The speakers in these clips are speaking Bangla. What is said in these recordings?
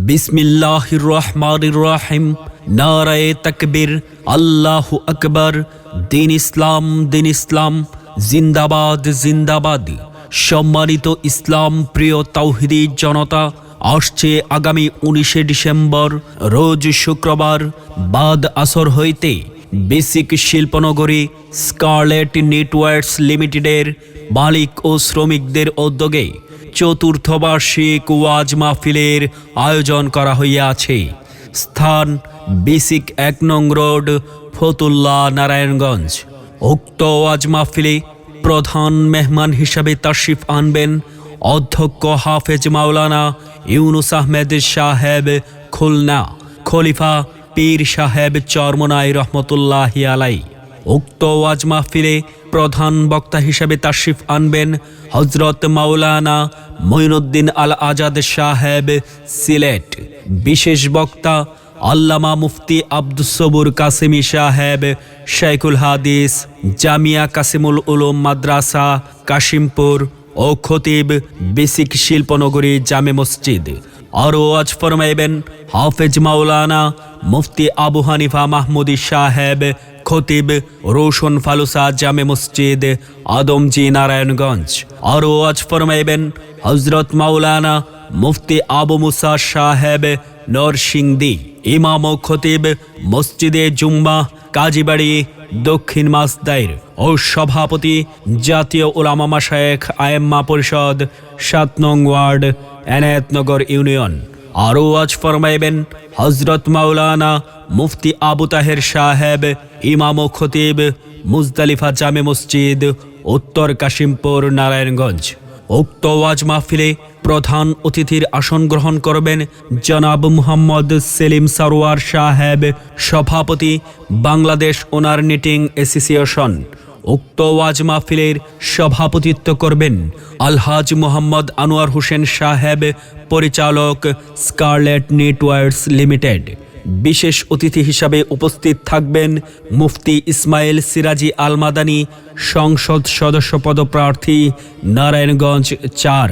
বিসমিল্লাহির রহমানির রহিম। নারায়ে তাকবীর, আল্লাহু আকবার। দিন ইসলাম জিন্দাবাদ জিন্দাবাদ। সম্মানিত ইসলাম প্রিয় তাওহীদি জনতা, আসছে আগামী 19শে ডিসেম্বর রোজ শুক্রবার বাদ আসর হইতে বেসিক শিল্পনগরী স্কারলেট নেটওয়ার্কস লিমিটেডের মালিক ও শ্রমিকদের উদ্যোগে চতুর্থ বার্ষিক ওয়াজ মাহফিলের আয়োজন করা হইয়াছে। স্থান বেসিক 1 নং রোড, ফতুল্লা, নারায়ণগঞ্জ। উক্ত ওয়াজ মাহফিলে প্রধান মেহমান হিসাবে তাশরিফ আনবেন অধ্যক্ষ হাফেজ মাওলানা ইউনুস আহমেদ সাহেব খুলনা, খলিফা পীর সাহেব চরমনাই রহমতুল্লাহি আলাই। উক্ত ওয়াজ মাহফিলে প্রধান বক্তা হিসাবে তাশরিফ আনবেন হযরত মাওলানা মঈনুদ্দিন আল আজাদ সাহেব সিলেট। বিশেষ বক্তা আল্লামা মুফতি আব্দুস সবুর কাসেমি সাহেব শাইখুল হাদিস, জামিয়া কাসিমুল উলুম মাদ্রাসা কাশিমপুর ও খতিব বেসিক শিল্পনগরী জামে মসজিদ। আরও ওয়াজ ফরমাইবেন হাফেজ মাওলানা মুফতি আবু হানিফা মাহমুদি সাহেব, খতিব রোশন ফালুসা জামে মসজিদ আদমজি, নারায়ণগঞ্জ। আরও ওয়াজ ফরমাইবেন হযরত মাওলানা মুফতি আবু মুসা সাহেব নরসিংদী, ইমাম ও খতিব মসজিদে জুম্মা কাজীবাড়ি দক্ষিণ মাসদাইর ও সভাপতি জাতীয় উলামা মাশায়েখ আয়েম্মা পরিষদ 7 নং ওয়ার্ড, এনায়েতনগর ইউনিয়ন। আরও ওয়াজ ফরমাইবেন হযরত মাওলানা মুফতি আবু তাহের সাহেব, ইমাম ও খতিব মুজদালিফা জামে মসজিদ উত্তর কাশিমপুর, নারায়ণগঞ্জ। উক্ত ওয়াজ মাহফিলে প্রধান অতিথির আসন গ্রহণ করবেন জনাব মুহাম্মদ সেলিম সারোয়ার সাহেব, সভাপতি বাংলাদেশ ওনার নিটিং অ্যাসোসিয়েশন। উক্ত ওয়াজ মাহফিলের সভাপতিত্ব করবেন আলহাজ মোহাম্মদ আনোয়ার হোসেন সাহেব, পরিচালক স্কারলেট নেটওয়ার্কস লিমিটেড। বিশেষ অতিথি হিসাবে উপস্থিত থাকবেন মুফতি ইসমাইল সিরাজি আল মাদানী, সংসদ সদস্য পদপ্রার্থী নারায়ণগঞ্জ 4,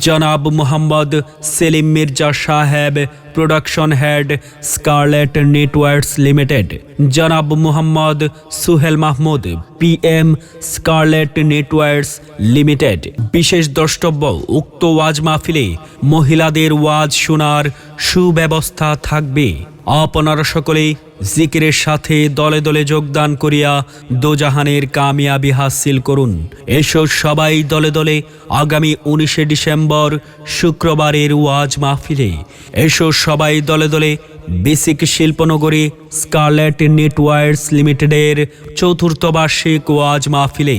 জনাব মোহাম্মদ সেলিম মির্জা সাহেব, production head Scarlet Networks Limited, জনাব Mohammad Suhel Mahmud, PM Scarlet Networks Limited. বিশেষ দ্রষ্টব্য, উক্ত ওয়াজ মাহফিলে মহিলাদের ওয়াজ শোনার সুব্যবস্থা থাকবে। আপনারা সকলেই জিকিরের সাথে দলে দলে যোগদান করিয়া দোজাহানের কামিয়াবি হাসিল করুন। এসো সবাই দলে দলে আগামী 19শে ডিসেম্বর শুক্রবারের ওয়াজ মাহফিলে। এসো সবাই দলে দলে বেসিক শিল্পনগরী স্কারলেট নেটওয়ার্কস লিমিটেডের চতুর্থ বার্ষিক ওয়াজ মাহফিলে।